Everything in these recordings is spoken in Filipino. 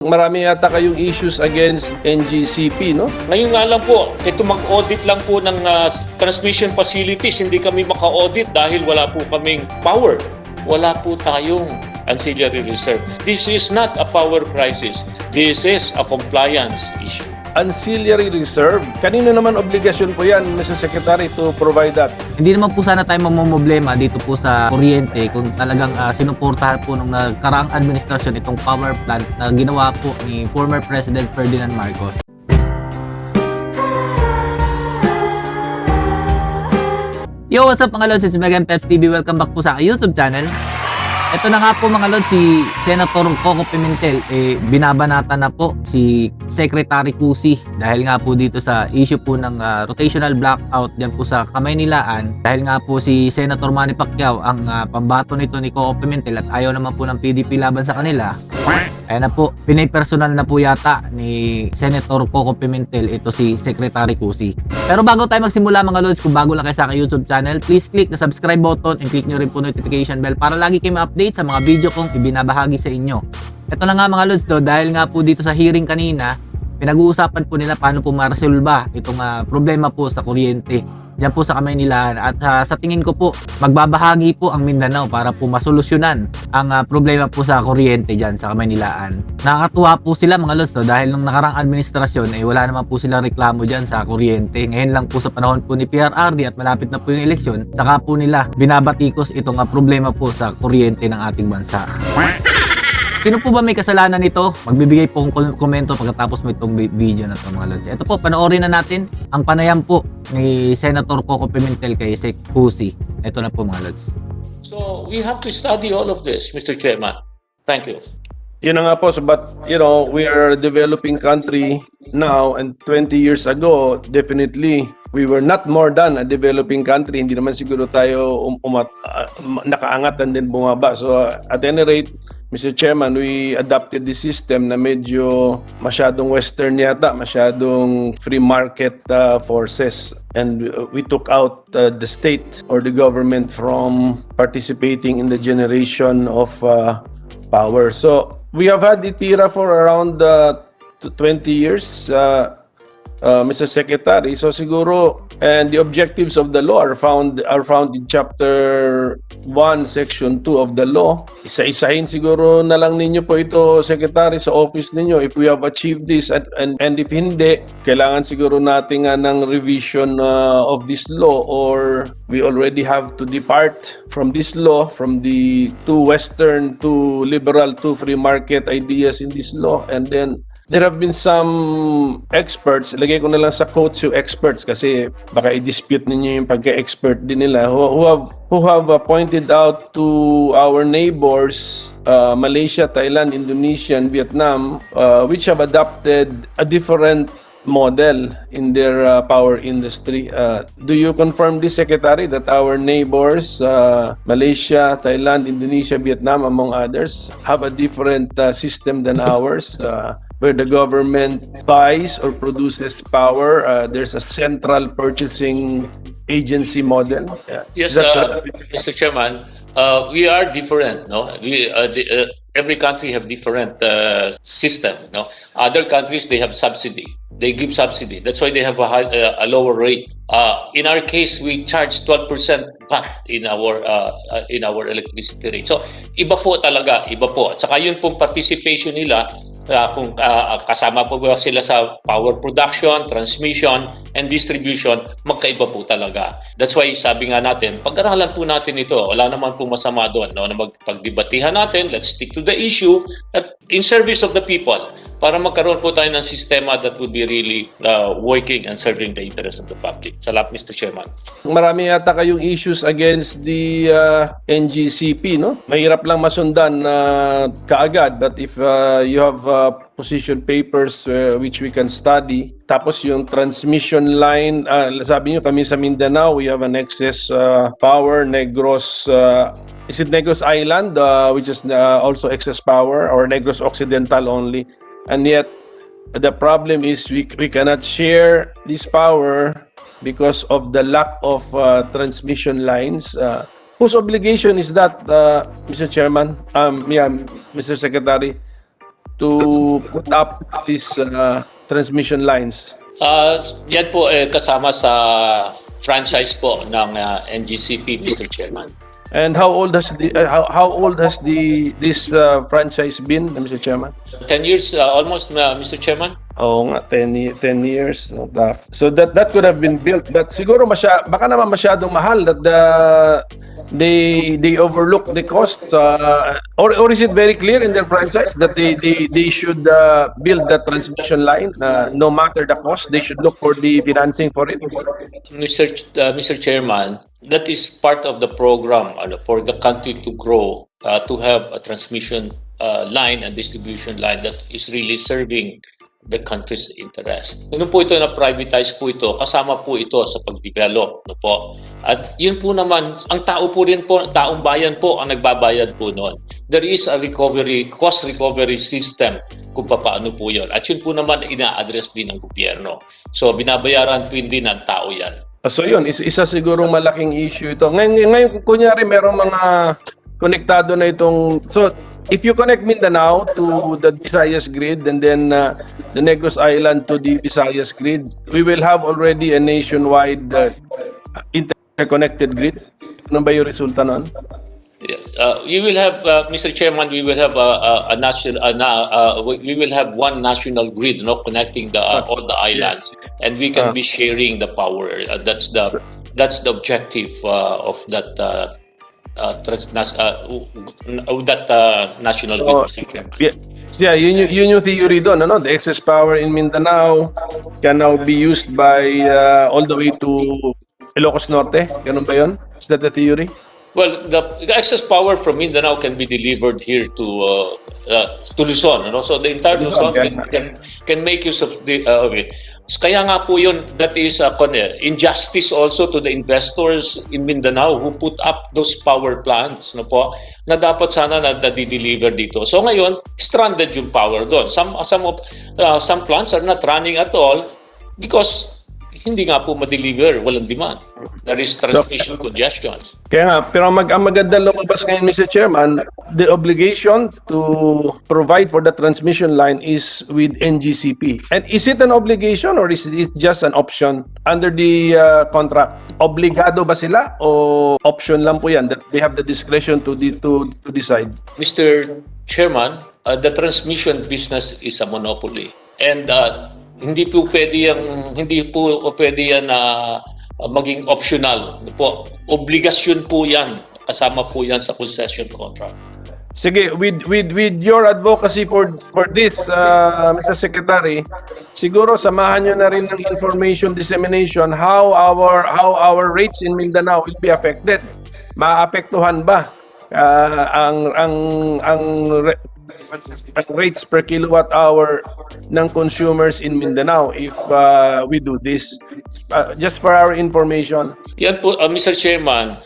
Marami yata kayong issues against NGCP, no? Ngayon nga lang po, ito mag-audit lang po ng transmission facilities, hindi kami maka-audit dahil wala po kaming power. Wala po tayong ancillary reserve. This is not a power crisis. This is a compliance issue. Ancillary reserve. Kanino naman obligasyon po yan, Mr. Secretary, to provide that? Hindi naman po sana tayo mamomblema dito po sa kuryente kung talagang sinuportahan po nung nagkaraang administrasyon itong power plant na ginawa po ni former President Ferdinand Marcos. Yo, what's up mga lods? It's Megan Peps TV. Welcome back po sa YouTube channel. Ito na nga po mga lods, si Senator Coco Pimentel, binabanata na po si Secretary Cusi dahil nga po dito sa issue po ng rotational blackout dyan po sa Kamaynilaan. Dahil nga po si Senator Manny Pacquiao ang pambato nito ni Coco Pimentel at ayaw naman po ng PDP laban sa kanila. Ayan na po, pinay-personal na po yata ni Senator Coco Pimentel ito si Secretary Cusi. Pero bago tayo magsimula mga lods, kung bago lang kayo sa aking YouTube channel, please click the subscribe button and click nyo rin po notification bell para lagi kayo ma-update sa mga video kong ibinabahagi sa inyo. Ito na nga mga lods dahil nga po dito sa hearing kanina, pinag-uusapan po nila paano po ma-resolve itong problema po sa kuryente diyan po sa Kamaynilaan at sa tingin ko po magbabahagi po ang Mindanao para po masolusyonan ang problema po sa kuryente diyan sa Kamaynilaan. Nakakatuwa po sila mga lods dahil nung nakarang administrasyon wala naman po silang reklamo diyan sa kuryente. Ngayon lang po sa panahon po ni PRRD at malapit na po yung eleksyon, saka po nila binabatikos itong problema po sa kuryente ng ating bansa. Sino po ba may kasalanan nito? Magbibigay po ng komento pagkatapos mo itong video na ito mga lods. Ito po, panoorin na natin ang panayam po ni Senator Coco Pimentel kay Sec Cusi. Ito na po mga lods. So we have to study all of this, Mr. Chairman. Thank you. Yun na nga po, but we are a developing country now, and 20 years ago, definitely, we were not more than a developing country. Hindi naman siguro tayo nakaangat and then bumaba. So at any rate, Mr. Chairman, we adopted the system na medyo masyadong western yata, masyadong free market forces. And we took out the state or the government from participating in the generation of power. So we have had ITIRA for around 20 years, Mr. Secretary. So siguro, and the objectives of the law are found in Chapter 1, Section 2 of the law. Isa-isahin siguro na lang ninyo po ito, Secretary, sa office ninyo. If we have achieved this and if hindi, kailangan siguro natin ng revision of this law, or we already have to depart from this law, from the too Western, too liberal, too free market ideas in this law. And then there have been some experts, ilagay ko na lang sa quotes yung experts kasi baka i-dispute ninyo yung pagka-expert din nila, who have pointed out to our neighbors, Malaysia, Thailand, Indonesia, and Vietnam, which have adopted a different model in their power industry. Do you confirm this, Secretary, that our neighbors, Malaysia, Thailand, Indonesia, Vietnam, among others, have a different system than ours? Where the government buys or produces power, there's a central purchasing agency model. Yes, Mr. Chairman, we are different. No, every country have different system. No, other countries they have subsidy. They give subsidy. That's why they have a lower rate. In our case, we charge 12% VAT in our electricity rate. So iba po talaga, iba po. At saka yun pong participation nila. Kung kasama po ba sila sa power production, transmission, and distribution, magkaiba po talaga. That's why sabi nga natin, pag-aralan po natin ito. Wala naman po masama doon. No? Na magpagdebatihan natin, let's stick to the issue at in service of the people para magkaroon po tayo ng sistema that would be really working and serving the interest of the public. Salamat, Mr. Chairman. Marami yata kayong issues against the NGCP, no? Mahirap lang masundan kaagad, but if you have position papers which we can study, tapos yung transmission line, sabi nyo kami sa Mindanao, we have an excess power, Negros, is it Negros Island, which is also excess power, or Negros Occidental only? And yet, the problem is we cannot share this power because of the lack of transmission lines. Whose obligation is that, Mr. Chairman? Mr. Secretary, to put up these transmission lines? Yan po kasama sa franchise po ng NGCP, Mr. Chairman. And how old has this franchise been, Mr. Chairman? 10 years almost, Mr. Chairman. Oo nga, 10 years. No, so that could have been built, but siguro baka naman masyadong mahal that they overlook the cost, or is it very clear in their franchise that they should build the transmission line, no matter the cost, they should look for the financing for it? Mr. Chairman, that is part of the program for the country to grow, to have a transmission line and distribution line that is really serving the country's interest. Ano po ito na privatize po ito, kasama po ito sa pag-develop, no po. At yun po naman, ang tao po rin po, taong bayan po ang nagbabayad po noon. There is a cost recovery system kung paano po yun. At yun po naman ina-address din ng gobyerno. So binabayaran po din ng tao yan. So yun, isa sigurong malaking issue ito. Ngayon kunyari merong mga konektado na itong, so if you connect Mindanao to the Visayas grid and then the Negros Island to the Visayas grid, we will have already a nationwide interconnected grid. Ano ba yung resulta nun? Yes. We will have, Mr. Chairman, we will have a national, we will have one national grid, connecting all the islands, and we can be sharing the power. That's the objective of that national grid, Mr. Chairman. Yeah, yun yung theory doon, ano? The excess power in Mindanao can now be used by all the way to Ilocos Norte. Ganun ba yun? Is that the theory? Well, the excess power from Mindanao can be delivered here to Luzon, so the entire Luzon can make use of it. Kaya nga po yun, that is injustice also to the investors in Mindanao who put up those power plants, na dapat sana na-deliver dito. So ngayon, stranded yung power doon. Some plants are not running at all because hindi nga po ma-deliver, walang demand. There is transmission congestion. Kaya nga, pero ang maganda lumabas ngayon, Mr. Chairman, the obligation to provide for the transmission line is with NGCP. And is it an obligation or is it just an option under the contract? Obligado ba sila o option lang po yan that they have the discretion to decide? Mr. Chairman, the transmission business is a monopoly. And hindi po pwede yan maging optional po. Obligasyon po yan, kasama po yan sa concession contract. Sige, with your advocacy for this, Mr. Secretary, siguro samahan nyo na rin ng information dissemination how our rates in Mindanao will be affected. Maapektuhan ba ang rates per kilowatt hour ng consumers in Mindanao if we do this? Just for our information. Yan po, Mr. Chairman,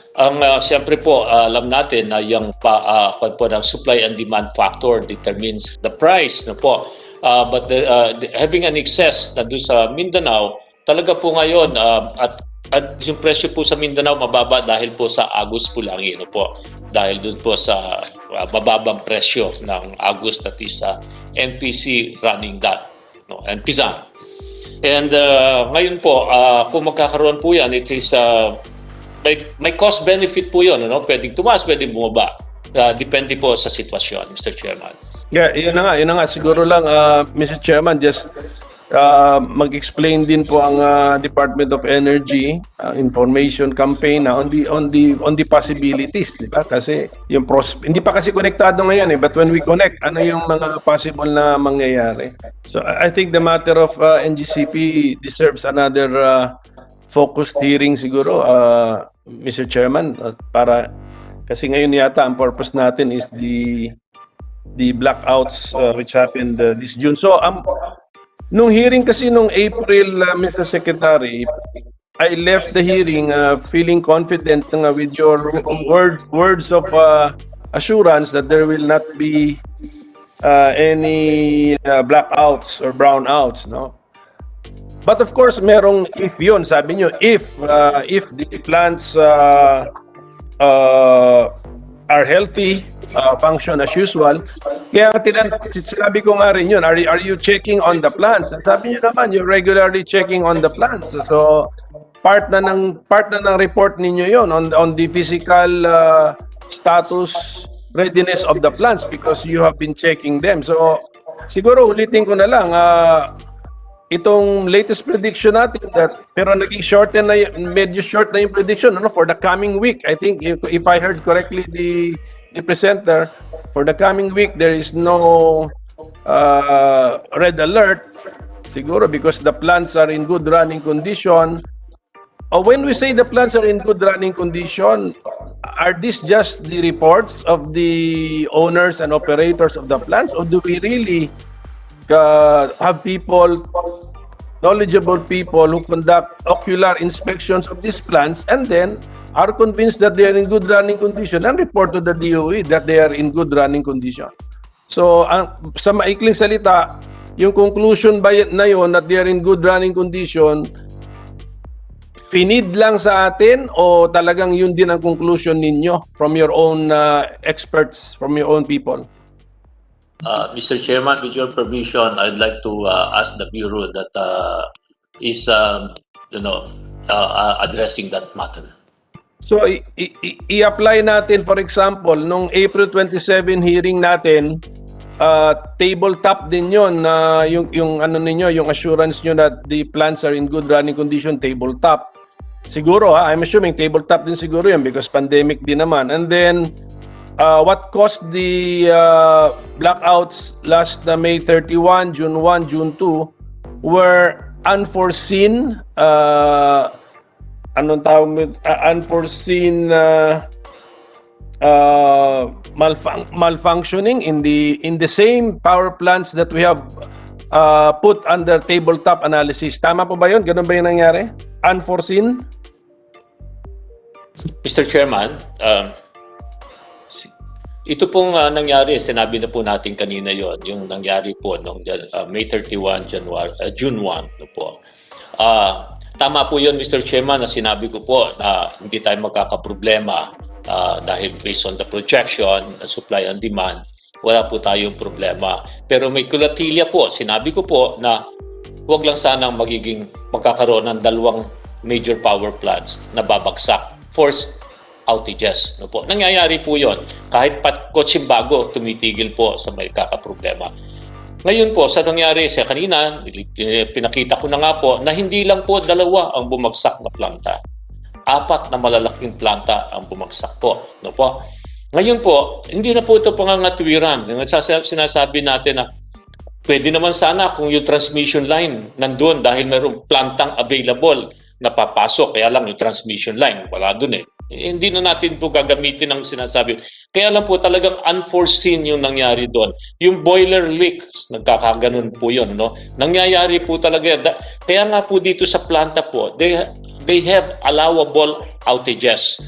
siyempre po, alam natin na yung supply and demand factor determines the price na po. But having an excess na doon sa Mindanao, talaga po ngayon, at yung presyo po sa Mindanao mababa dahil po sa Agus Pulangi, po. Dahil doon po sa mababang presyo ng Agus, that is NPC running that, and Pizan. And ngayon po, kung magkakaroon po yan, it is may cost benefit po yun, pwedeng tumaas, pwedeng bumaba. Depende po sa sitwasyon, Mr. Chairman. Yeah, yun na nga. Siguro lang, Mr. Chairman, just mag-explain din po ang Department of Energy information campaign on the possibilities, di ba? Kasi yung hindi pa kasi konektado ngayon but when we connect, ano yung mga possible na mangyayari? So I think the matter of NGCP deserves another focused hearing siguro, Mr. Chairman, para kasi ngayon yata ang purpose natin is the blackouts which happened this June. So nung hearing kasi nung April, Mr. Secretary, I left the hearing feeling confident with your words of assurance that there will not be any blackouts or brownouts, no? But of course, merong if yun, sabi nyo, if the plants are healthy, function as usual. Kaya sinabi ko nga rin yun, are you checking on the plants? Sabi niyo naman, you're regularly checking on the plants. So part na ng report ninyo yon on the physical status readiness of the plants because you have been checking them. So siguro ulitin ko na lang, itong latest prediction natin pero naging medyo short na yung prediction for the coming week. I think if I heard correctly the presenter, for the coming week there is no red alert siguro because the plants are in good running condition. When we say the plants are in good running condition, are these just the reports of the owners and operators of the plants, or do we really have knowledgeable people who conduct ocular inspections of these plants and then are convinced that they are in good running condition and report to the DOE that they are in good running condition? So, sa maikling salita, yung conclusion na yun that they are in good running condition, finid lang sa atin o talagang yun din ang conclusion ninyo from your own experts, from your own people? Mr. Chairman, with your permission, I'd like to ask the Bureau that is addressing that matter. So, i-apply natin, for example, nung April 27 hearing natin, tabletop din yun, yung ano ninyo, yung assurance nyo that the plants are in good running condition, tabletop. Siguro, I'm assuming tabletop din siguro yan because pandemic din naman. And then, what caused the blackouts last May 31, June 1, June 2 were unforeseen malfunctioning in the same power plants that we have put under tabletop analysis. Tama po ba yun? Ganun ba yung nangyari? Unforeseen? Mr. Chairman, ito pong nangyari, sinabi na po natin kanina yon, yung nangyari po noong May 31, June 1 no po. Tama po yun, Mr. Chairman, na sinabi ko po na hindi tayo magkakaproblema dahil based on the projection, the supply and demand, wala po tayong problema. Pero may kulatilya po, sinabi ko po na huwag lang sanang magkakaroon ng dalawang major power plants na babagsak, forced outages. No po. Nangyayari po yon. Kahit Kotsimbago, tumitigil po sa may kakaproblema. Ngayon po, sa nangyari sa kanina, pinakita ko na nga po na hindi lang po dalawa ang bumagsak na planta. 4 na malalaking planta ang bumagsak po. No po. Ngayon po, hindi na po ito pangangatwiran. Sinasabi natin na pwede naman sana kung yung transmission line nandun dahil mayroong plantang available na papasok. Kaya lang yung transmission line, wala dun eh. Hindi na natin po gagamitin ang sinasabi. Kaya lang po talagang unforeseen yung nangyari doon. Yung boiler leak, nagkakaganon po yun. No? Nangyayari po talaga. Kaya nga po dito sa planta po, they have allowable outages.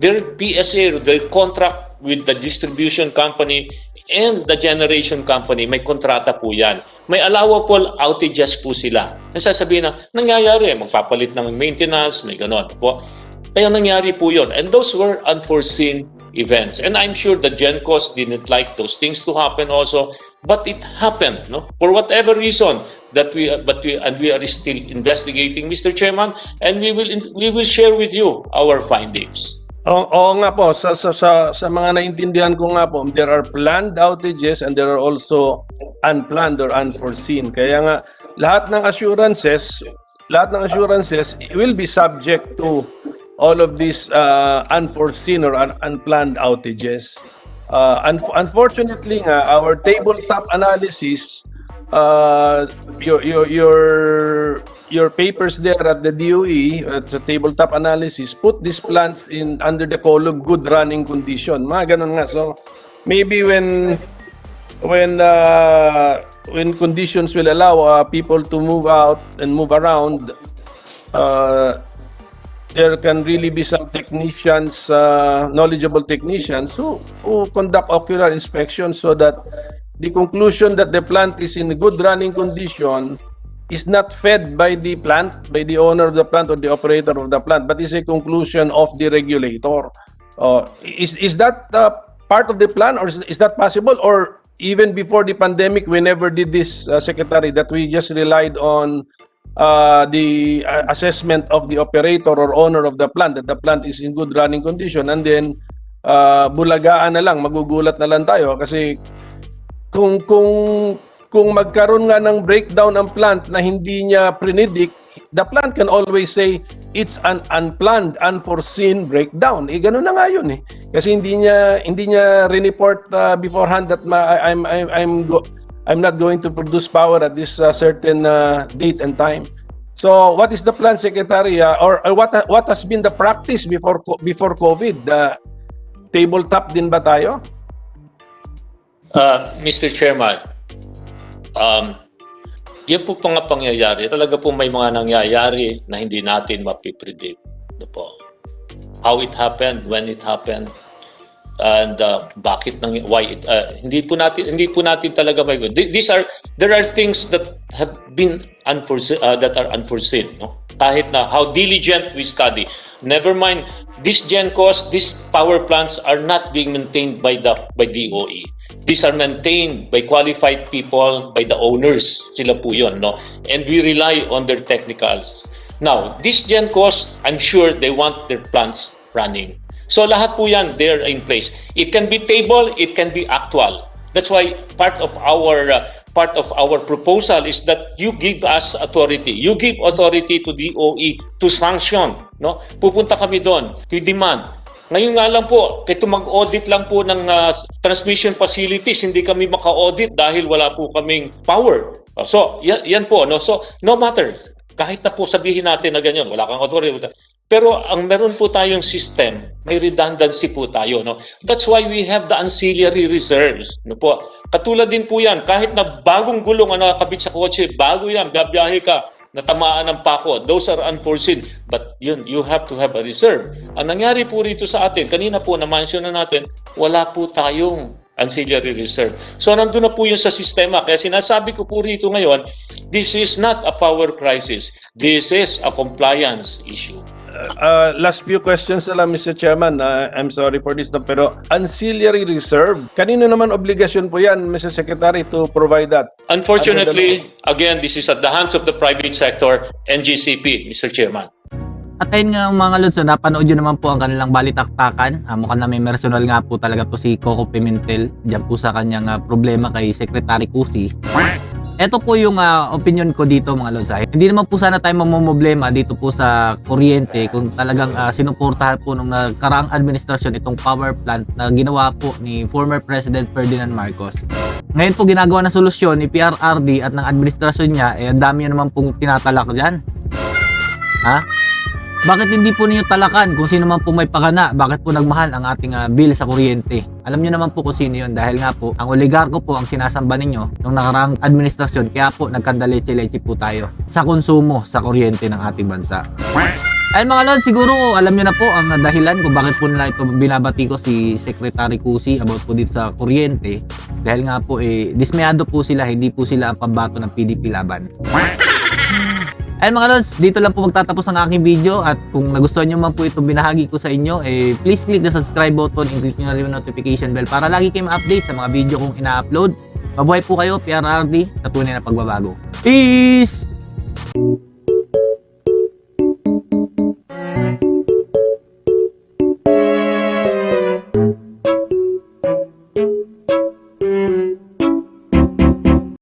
Their PSA, their contract with the distribution company and the generation company, may kontrata po yan. May allowable outages po sila. Nasasabihin na, nangyayari, magpapalit ng maintenance, may ganon po. Kaya nangyari po yun. And those were unforeseen events. And I'm sure the GenCos didn't like those things to happen also. But it happened, no? For whatever reason that we are still investigating, Mr. Chairman, and we will share with you our findings. Oo nga po, sa mga naintindihan ko nga po, there are planned outages and there are also unplanned or unforeseen. Kaya nga, lahat ng assurances will be subject to all of these unforeseen or unplanned outages. Unfortunately nga, our tabletop analysis, your papers there at the DOE, at the tabletop analysis, put these plants under the column good running condition. Mga ganun nga. So maybe when conditions will allow people to move out and move around, there can really be some technicians, knowledgeable technicians who conduct ocular inspections so that the conclusion that the plant is in good running condition is not fed by the plant, by the owner of the plant or the operator of the plant, but is a conclusion of the regulator. Is that part of the plan, or is that possible? Or even before the pandemic, we never did this, Secretary, that we just relied on the assessment of the operator or owner of the plant, that the plant is in good running condition, and then bulagaan na lang, magugulat na lang tayo kasi kung magkaroon nga ng breakdown ang plant na hindi niya predict, the plant can always say it's an unplanned, unforeseen breakdown. Ganun na nga yun eh. Kasi hindi niya report beforehand that I'm not going to produce power at this certain date and time. So what is the plan, Secretary? Or what has been the practice before COVID? Tabletop din ba tayo? Mr. Chairman, yan po mga pangyayari. Talaga po may mga nangyayari na hindi natin mapipredict. Ano po? How it happened, when it happened, and bakit why it hindi po natin talaga may there are things that have been unforeseen, that are unforeseen, no? Kahit na how diligent we study, never mind these GenCos, these power plants are not being maintained by DOE. These are maintained by qualified people, by the owners. Sila po yun, no? And we rely on their technicals. Now, these GenCos, I'm sure they want their plants running. So lahat po yan, they're in place. It can be table, it can be actual. That's why part of our proposal is that you give us authority. You give authority to DOE to sanction, no? Pupunta kami doon, to demand. Ngayon nga lang po, kahit mag-audit lang po ng transmission facilities, hindi kami maka-audit dahil wala po kaming power. So, yan po, no? So, no matter, kahit na po sabihin natin na ganyan, wala kang authority. Pero ang meron po tayong system, may redundancy po tayo, no? That's why we have the ancillary reserves, no po? Katulad din po yan, kahit na bagong gulong ang nakakabit sa kotse, bago yan, biyahe ka, natamaan ng pako, those are unforeseen, but yun, you have to have a reserve. Ang nangyari po rito sa atin, kanina po na-mention na natin, wala po tayong ancillary reserve. So nandun na po yun sa sistema. Kaya sinasabi ko po rito ngayon, this is not a power crisis. This is a compliance issue. Last few questions na lang, Mr. Chairman. I'm sorry for this, pero ancillary reserve, kanino naman obligasyon po yan, Mr. Secretary, to provide that? Unfortunately, again, this is at the hands of the private sector, NGCP, Mr. Chairman. At ayun nga mga lods, so napanood nyo naman po ang kanilang balitaktakan. Mukhang na may personal nga po talaga po si Coco Pimentel dyan po sa kanyang problema kay Secretary Cusi. Ito po yung opinion ko dito mga lods. Hindi naman po sana tayo mamomblema dito po sa kuryente kung talagang sinuportahan po nung nakaraang administrasyon itong power plant na ginawa po ni former President Ferdinand Marcos. Ngayon po ginagawa na solusyon ni PRRD at ng administrasyon niya, ang dami nyo naman pong tinatalak dyan. Ha? Bakit hindi po ninyo talakan kung sino man po may pakana? Bakit po nagmahal ang ating bill sa kuryente? Alam nyo naman po kung sino yun dahil nga po ang oligarko po ang sinasamba ninyo nung nakaraang administrasyon, kaya po nagkandaleche-leche po tayo sa konsumo sa kuryente ng ating bansa. Ayun mga lord, siguro alam nyo na po ang dahilan kung bakit po nila ito binabati ko si Secretary Cusi about po dito sa kuryente. Dahil nga po dismayado po sila, hindi po sila ang pambato ng PDP laban. Ayun mga lods, dito lang po magtatapos ang aking video at kung nagustuhan nyo man po itong binahagi ko sa inyo, please click the subscribe button and click nyo na rin yung notification bell para lagi kayo ma-update sa mga video kong ina-upload. Mabuhay po kayo, PRRD, sa tunay na pagbabago. Peace!